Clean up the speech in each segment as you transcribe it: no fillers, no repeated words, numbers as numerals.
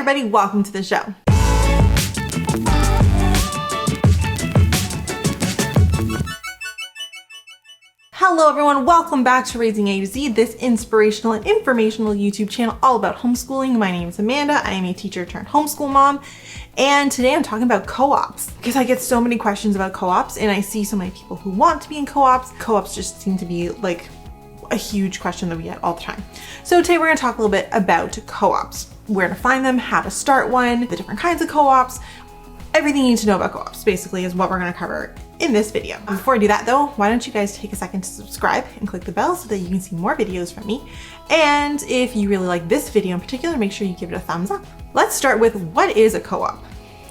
everybody, welcome to the show. Hello everyone, welcome back to Raising A to Z, this inspirational and informational YouTube channel all about homeschooling. My name is Amanda. I am a teacher-turned-homeschool mom, and today I'm talking about co-ops because I get so many questions about co-ops and I see so many people who want to be in co-ops. Co-ops just seem to be like a huge question that we get all the time. So today we're going to talk a little bit about co-ops, where to find them, how to start one, the different kinds of co-ops, everything you need to know about co-ops basically is what we're going to cover in this video. Before I do that though, why don't you guys take a second to subscribe and click the bell so that you can see more videos from me. And if you really like this video in particular, make sure you give it a thumbs up. Let's start with what is a co-op.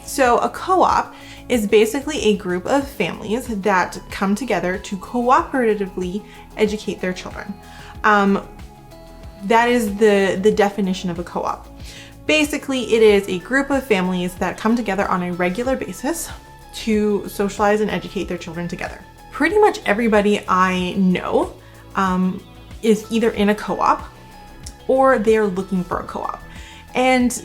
So a co-op is basically a group of families that come together to cooperatively educate their children. That is the definition of a co-op. Basically, it is a group of families that come together on a regular basis to socialize and educate their children together. Pretty much everybody I know is either in a co-op or they're looking for a co-op. And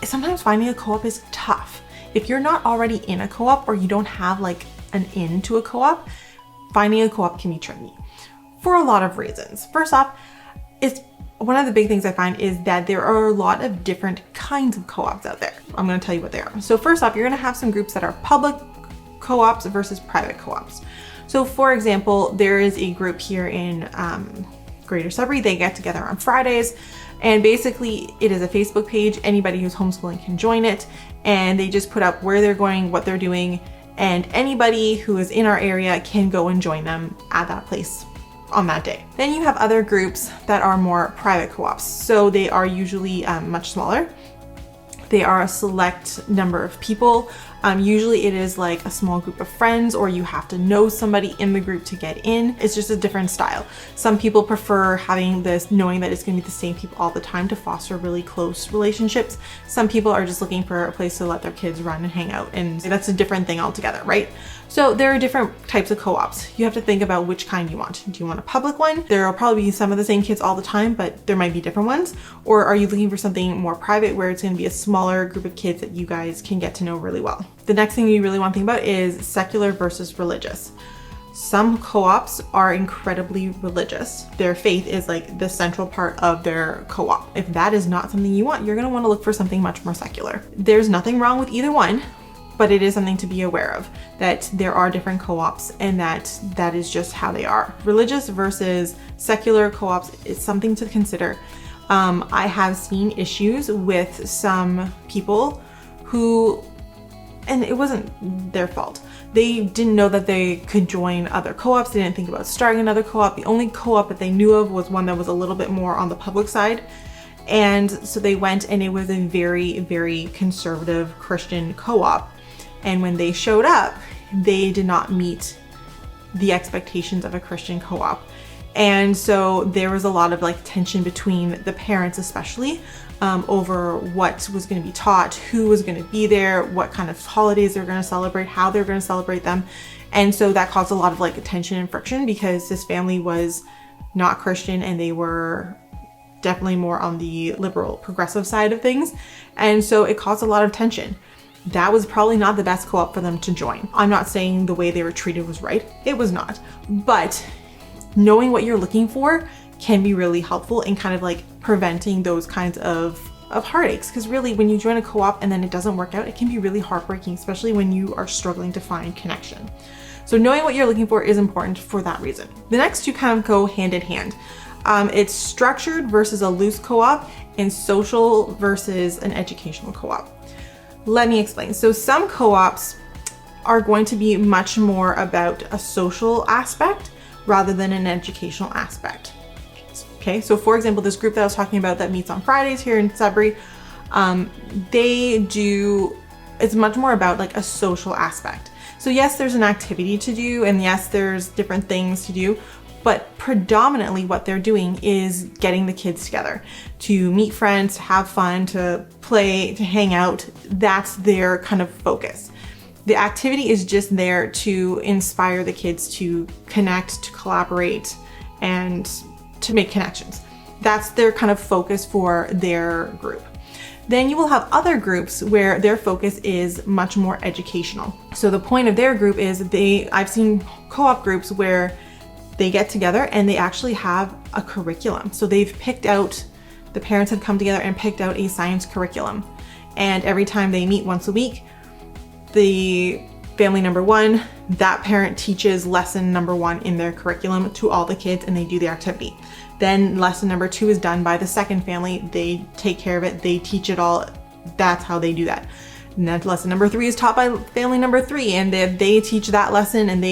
sometimes finding a co-op is tough. If you're not already in a co-op or you don't have like an in to a co-op, finding a co-op can be tricky for a lot of reasons. First off, one of the big things I find is that there are a lot of different kinds of co-ops out there. I'm going to tell you what they are. So first off, you're going to have some groups that are public co-ops versus private co-ops. So for example, there is a group here in Greater Sudbury. They get together on Fridays, and basically it is a Facebook page. Anybody who's homeschooling can join it, and they just put up where they're going, what they're doing, and anybody who is in our area can go and join them at that place on that day. Then you have other groups that are more private co-ops. So they are usually much smaller. They are a select number of people. Usually it is like a small group of friends, or you have to know somebody in the group to get in. It's just a different style. Some people prefer having this, knowing that it's going to be the same people all the time to foster really close relationships. Some people are just looking for a place to let their kids run and hang out, and that's a different thing altogether, right? So there are different types of co-ops. You have to think about which kind you want. Do you want a public one? There will probably be some of the same kids all the time, but there might be different ones. Or are you looking for something more private where it's going to be a smaller group of kids that you guys can get to know really well? The next thing you really want to think about is secular versus religious. Some co-ops are incredibly religious. Their faith is like the central part of their co-op. If that is not something you want, you're going to want to look for something much more secular. There's nothing wrong with either one, but it is something to be aware of, that there are different co-ops and that is just how they are. Religious versus secular co-ops is something to consider. I have seen issues with some people who, and it wasn't their fault, they didn't know that they could join other co-ops. They didn't think about starting another co-op. The only co-op that they knew of was one that was a little bit more on the public side. And so they went, and it was a very, very conservative Christian co-op. And when they showed up, they did not meet the expectations of a Christian co-op. And so there was a lot of like tension between the parents, especially over what was going to be taught, who was going to be there, what kind of holidays they're going to celebrate, how they're going to celebrate them. And so that caused a lot of like tension and friction because this family was not Christian and they were definitely more on the liberal progressive side of things. And so it caused a lot of tension. That was probably not the best co-op for them to join. I'm not saying the way they were treated was right. It was not. But knowing what you're looking for can be really helpful in kind of like preventing those kinds of heartaches. Because really, when you join a co-op and then it doesn't work out, it can be really heartbreaking, especially when you are struggling to find connection. So knowing what you're looking for is important for that reason. The next two kind of go hand in hand. It's structured versus a loose co-op, and social versus an educational co-op. Let me explain. So some co-ops are going to be much more about a social aspect rather than an educational aspect. Okay, so for example, this group that I was talking about that meets on Fridays here in Sudbury, it's much more about like a social aspect. So yes, there's an activity to do, and yes, there's different things to do, but predominantly what they're doing is getting the kids together to meet friends, to have fun, to play, to hang out. That's their kind of focus. The activity is just there to inspire the kids to connect, to collaborate, and to make connections. That's their kind of focus for their group. Then you will have other groups where their focus is much more educational. So the point of their group is I've seen co-op groups where they get together and they actually have a curriculum. So they've picked out, the parents have come together and picked out a science curriculum. And every time they meet once a week, the family number one, that parent teaches lesson number one in their curriculum to all the kids and they do the activity. Then lesson number two is done by the second family. They take care of it, they teach it all. That's how they do that. And then lesson number three is taught by family number three and they teach that lesson and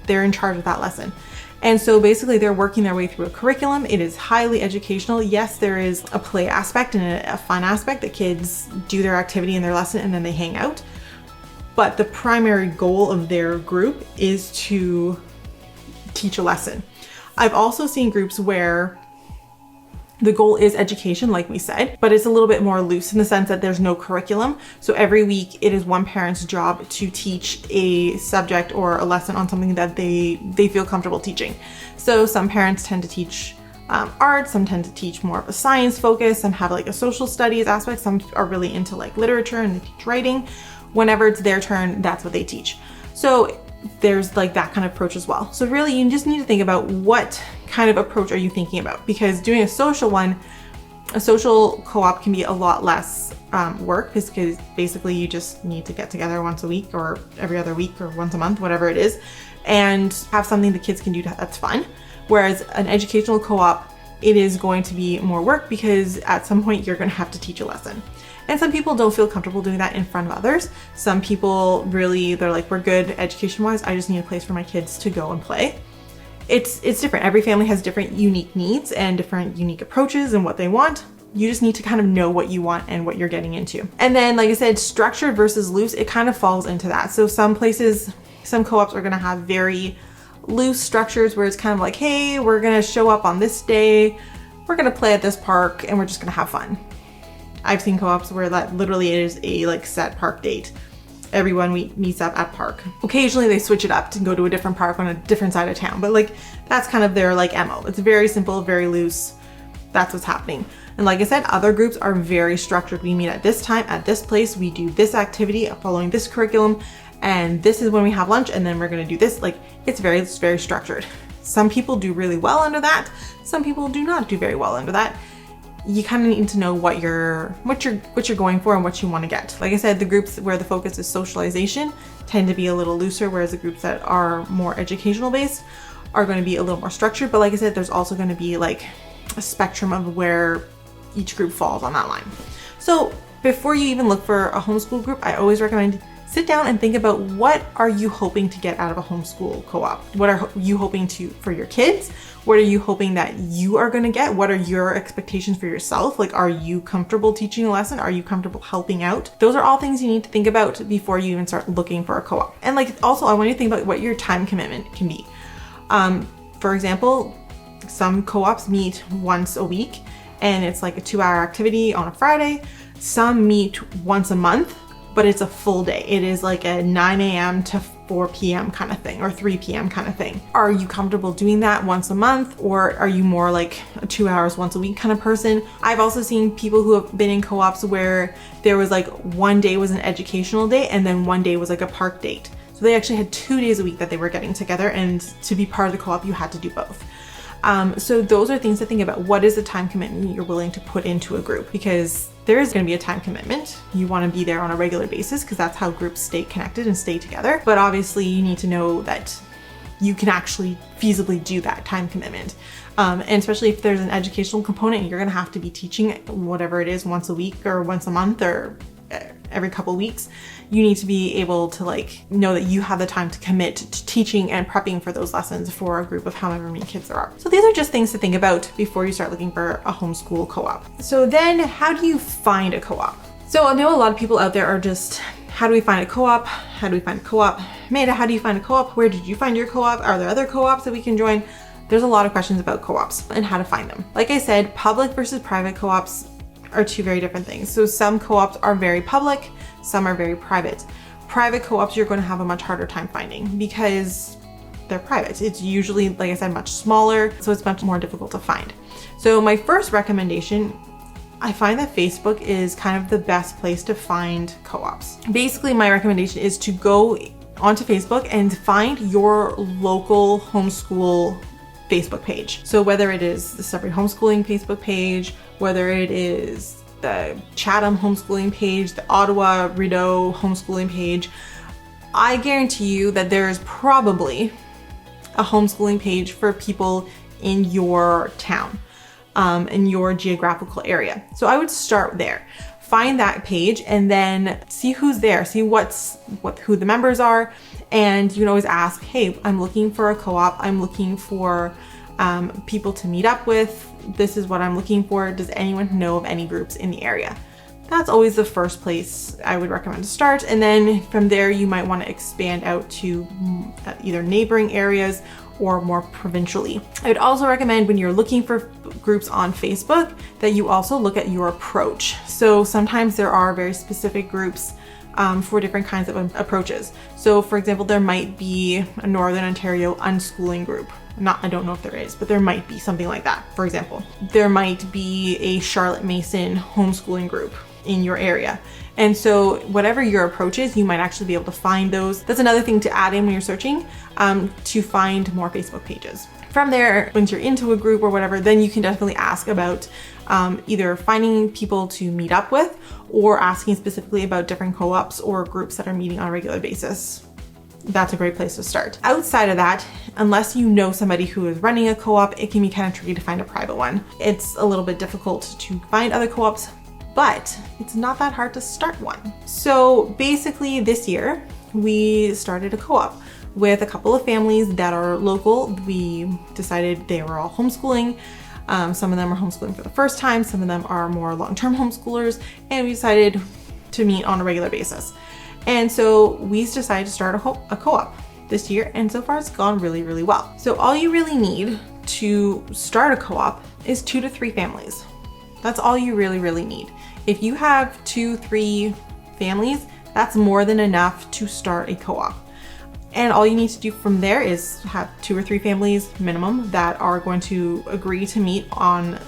they're in charge of that lesson. And so basically they're working their way through a curriculum. It is highly educational. Yes, there is a play aspect and a fun aspect that kids do their activity in their lesson and then they hang out. But the primary goal of their group is to teach a lesson. I've also seen groups where the goal is education, like we said, but it's a little bit more loose in the sense that there's no curriculum. So every week it is one parent's job to teach a subject or a lesson on something that they feel comfortable teaching. So some parents tend to teach art, some tend to teach more of a science focus, some have like a social studies aspect, some are really into like literature and they teach writing. Whenever it's their turn, that's what they teach. So there's like that kind of approach as well. So really you just need to think about what kind of approach are you thinking about, because doing a social co-op can be a lot less work, because basically you just need to get together once a week or every other week or once a month, whatever it is, and have something the kids can do that's fun. Whereas an educational co-op, it is going to be more work because at some point you're going to have to teach a lesson. And some people don't feel comfortable doing that in front of others. Some people really, they're like, we're good education-wise, I just need a place for my kids to go and play. It's different. Every family has different unique needs and different unique approaches and what they want. You just need to kind of know what you want and what you're getting into. And then, like I said, structured versus loose, it kind of falls into that. So some places, some co-ops are gonna have very loose structures where it's kind of like, hey, we're gonna show up on this day, we're gonna play at this park, and we're just gonna have fun. I've seen co-ops where that literally is a like set park date. Everyone meets up at park. Occasionally they switch it up to go to a different park on a different side of town, but like that's kind of their like MO. It's very simple, very loose. That's what's happening. And like I said, other groups are very structured. We meet at this time, at this place, we do this activity following this curriculum, and this is when we have lunch, and then we're gonna do this. Like it's very structured. Some people do really well under that. Some people do not do very well under that. You kind of need to know what you're going for and what you want to get. Like I said, the groups where the focus is socialization tend to be a little looser, whereas the groups that are more educational based are going to be a little more structured. But like I said, there's also going to be like a spectrum of where each group falls on that line. So before you even look for a homeschool group, I always recommend sit down and think about what are you hoping to get out of a homeschool co-op? What are you hoping to for your kids? What are you hoping that you are going to get? What are your expectations for yourself? Like, are you comfortable teaching a lesson? Are you comfortable helping out? Those are all things you need to think about before you even start looking for a co-op. And like, also, I want you to think about what your time commitment can be. For example, some co-ops meet once a week and it's like a 2-hour activity on a Friday. Some meet once a month, but it's a full day. It is like a 9 a.m. to 4 p.m. kind of thing, or 3 p.m. kind of thing. Are you comfortable doing that once a month, or are you more like a 2 hours once a week kind of person? I've also seen people who have been in co-ops where there was like one day was an educational day and then one day was like a park date. So they actually had 2 days a week that they were getting together, and to be part of the co-op, you had to do both. So those are things to think about. What is the time commitment you're willing to put into a group? Because there is going to be a time commitment. You want to be there on a regular basis because that's how groups stay connected and stay together. But obviously you need to know that you can actually feasibly do that time commitment. And especially if there's an educational component, you're going to have to be teaching whatever it is once a week or once a month or every couple weeks. You need to be able to like know that you have the time to commit to teaching and prepping for those lessons for a group of however many kids there are. So these are just things to think about before you start looking for a homeschool co-op. So then how do you find a co-op? So I know a lot of people out there are just, how do we find a co-op? How do we find a co-op? Amanda, how do you find a co-op? Where did you find your co-op? Are there other co-ops that we can join? There's a lot of questions about co-ops and how to find them. Like I said, public versus private co-ops are two very different things. So some co-ops are very public, some are very private. Private co-ops, you're going to have a much harder time finding because they're private. It's usually, like I said, much smaller, so it's much more difficult to find. So my first recommendation I find that Facebook is kind of the best place to find co-ops. Basically, my recommendation is to go onto Facebook and find your local homeschool Facebook page. So whether it is the Sudbury Homeschooling Facebook page, whether it is the Chatham homeschooling page, the Ottawa Rideau homeschooling page, I guarantee you that there is probably a homeschooling page for people in your town, in your geographical area. So I would start there. Find that page and then see who's there, see who the members are, and you can always ask, hey, I'm looking for a co-op, I'm looking for people to meet up with, this is what I'm looking for, does anyone know of any groups in the area? That's always the first place I would recommend to start, and then from there you might want to expand out to either neighboring areas or more provincially. I would also recommend when you're looking for groups on Facebook that you also look at your approach. So sometimes there are very specific groups for different kinds of approaches. So for example, there might be a Northern Ontario unschooling group. I don't know if there is, but there might be something like that. For example, there might be a Charlotte Mason homeschooling group in your area. And so whatever your approach is, you might actually be able to find those. That's another thing to add in when you're searching, to find more Facebook pages. From there, once you're into a group or whatever, then you can definitely ask about either finding people to meet up with or asking specifically about different co-ops or groups that are meeting on a regular basis. That's a great place to start. Outside of that, unless you know somebody who is running a co-op, it can be kind of tricky to find a private one. It's a little bit difficult to find other co-ops, but it's not that hard to start one. So basically this year, we started a co-op with a couple of families that are local. We decided they were all homeschooling. Some of them are homeschooling for the first time, some of them are more long-term homeschoolers, and we decided to meet on a regular basis. And so we decided to start a co-op this year, and so far it's gone really, really well. So all you really need to start a co-op is 2 to 3 families. That's all you really, really need. If you have 2-3 families, that's more than enough to start a co-op. And all you need to do from there is have 2 or 3 families minimum that are going to agree to meet on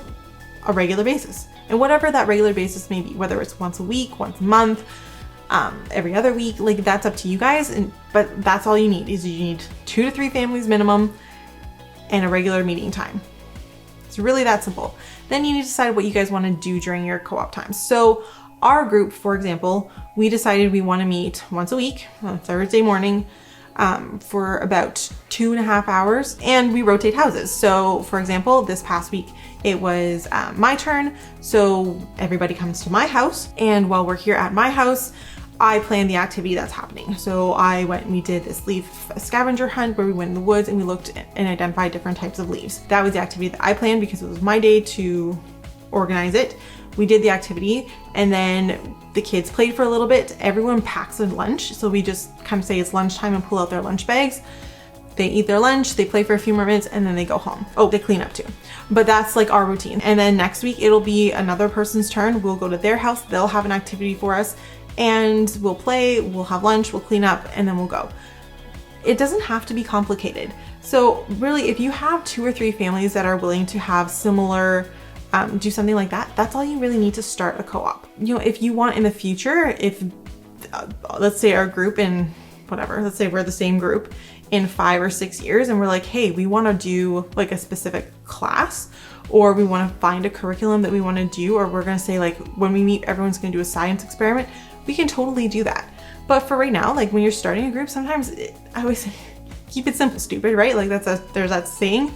a regular basis. And whatever that regular basis may be, whether it's once a week, once a month, every other week, like that's up to you guys. But that's all you need is you need 2 to 3 families minimum and a regular meeting time. It's really that simple. Then you need to decide what you guys want to do during your co-op times. So our group, for example, we decided we want to meet once a week on Thursday morning for about 2.5 hours, and we rotate houses. So for example, this past week it was my turn, so everybody comes to my house, and while we're here at my house, I plan the activity that's happening. So I went and we did this leaf scavenger hunt where we went in the woods and we looked and identified different types of leaves. That was the activity that I planned because it was my day to organize it. We did the activity and then the kids played for a little bit. Everyone packs a lunch. So we just kind of say it's lunchtime and pull out their lunch bags. They eat their lunch, they play for a few more minutes, and then they go home. Oh, they clean up too. But that's like our routine. And then next week it'll be another person's turn. We'll go to their house, they'll have an activity for us, and we'll play, we'll have lunch, we'll clean up, and then we'll go. It doesn't have to be complicated. So really, if you have 2 or 3 families that are willing to have similar, do something like that, that's all you really need to start a co-op. You know, if you want in the future, if let's say our group in whatever, let's say we're the same group in 5 or 6 years and we're like, hey, we want to do like a specific class, or we want to find a curriculum that we want to do, or we're going to say like when we meet, everyone's going to do a science experiment, we can totally do that. But for right now, like when you're starting a group, sometimes I always say, keep it simple, stupid, right? Like there's that saying,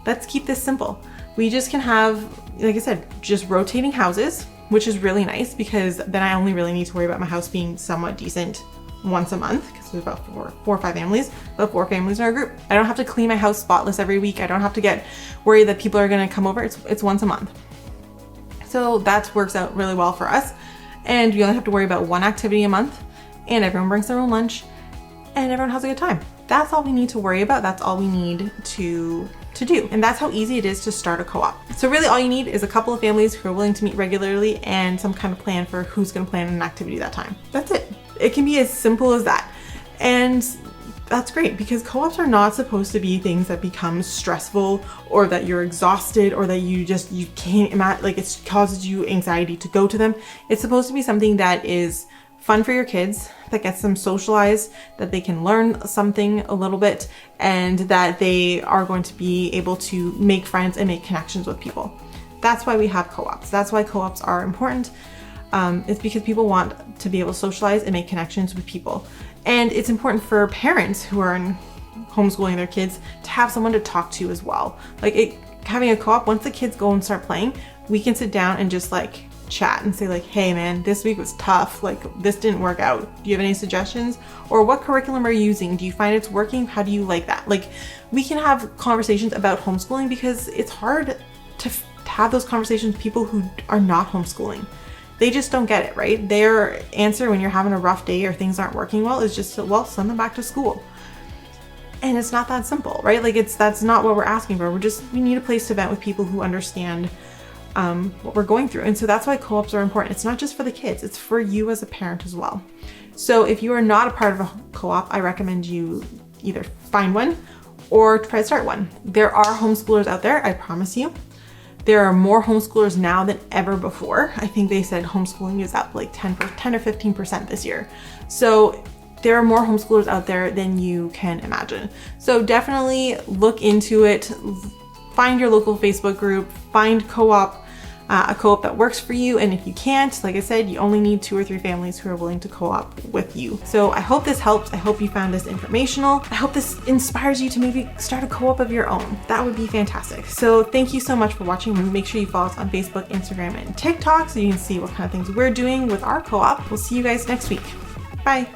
let's keep this simple. We just can have, like I said, just rotating houses, which is really nice because then I only really need to worry about my house being somewhat decent once a month, because there's about 4 or 5 families, about 4 families in our group. I don't have to clean my house spotless every week. I don't have to get worried that people are going to come over. It's once a month. So that works out really well for us. And we only have to worry about 1 activity a month, and everyone brings their own lunch and everyone has a good time. That's all we need to worry about. That's all we need to do. And that's how easy it is to start a co-op. So really all you need is a couple of families who are willing to meet regularly and some kind of plan for who's going to plan an activity that time. That's it. It can be as simple as that. And that's great, because co-ops are not supposed to be things that become stressful or that you're exhausted or that you can't imagine, like it causes you anxiety to go to them. It's supposed to be something that is fun for your kids, that gets them socialized, that they can learn something a little bit, and that they are going to be able to make friends and make connections with people. That's why we have co-ops. That's why co-ops are important. It's because people want to be able to socialize and make connections with people. And it's important for parents who are homeschooling their kids to have someone to talk to as well. Like having a co-op, once the kids go and start playing, we can sit down and just like chat and say like, hey man, this week was tough. Like this didn't work out. Do you have any suggestions? Or what curriculum are you using? Do you find it's working? How do you like that? Like we can have conversations about homeschooling, because it's hard to have those conversations with people who are not homeschooling. They just don't get it, right? Their answer when you're having a rough day or things aren't working well is just to, well, send them back to school. And it's not that simple, right? Like that's not what we're asking for. We need a place to vent with people who understand what we're going through. And so that's why co-ops are important. It's not just for the kids, it's for you as a parent as well. So if you are not a part of a co-op, I recommend you either find one or try to start one. There are homeschoolers out there, I promise you. There are more homeschoolers now than ever before. I think they said homeschooling is up like 10 or 15% this year. So there are more homeschoolers out there than you can imagine. So definitely look into it. Find your local Facebook group, find a co-op that works for you. And if you can't, like I said, you only need 2 or 3 families who are willing to co-op with you. So I hope this helps. I hope you found this informational. I hope this inspires you to maybe start a co-op of your own. That would be fantastic. So thank you so much for watching. Make sure you follow us on Facebook, Instagram, and TikTok so you can see what kind of things we're doing with our co-op. We'll see you guys next week. Bye.